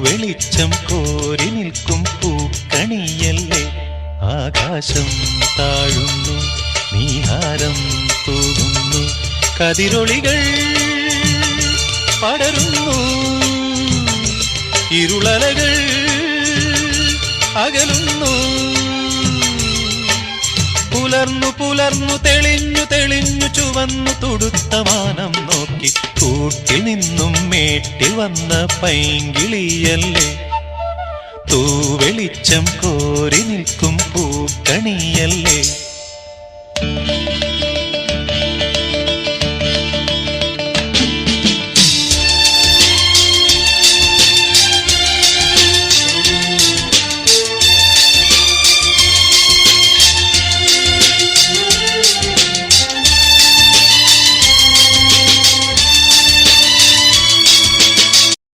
വെളിച്ചം കോരി നിൽക്കും പൂക്കണിയല്ലേ. ആകാശം താഴുന്നു, നീഹാരം തൂകുന്നു, കതിരൊളികൾ പടരുന്നു, ഇരുളലകൾ അകലുന്നു. പുലർന്നു പുലർന്നു തെളിഞ്ഞു തെളിഞ്ഞു ചുവന്നു തുടുത്ത മാനം നോക്കി കൂട്ടിൽ നിന്നും മേട്ടിൽ വന്ന പൈങ്കിളിയല്ലേ. തൂവെളിച്ചം കോരി നിൽക്കും പൂക്കണിയല്ലേ.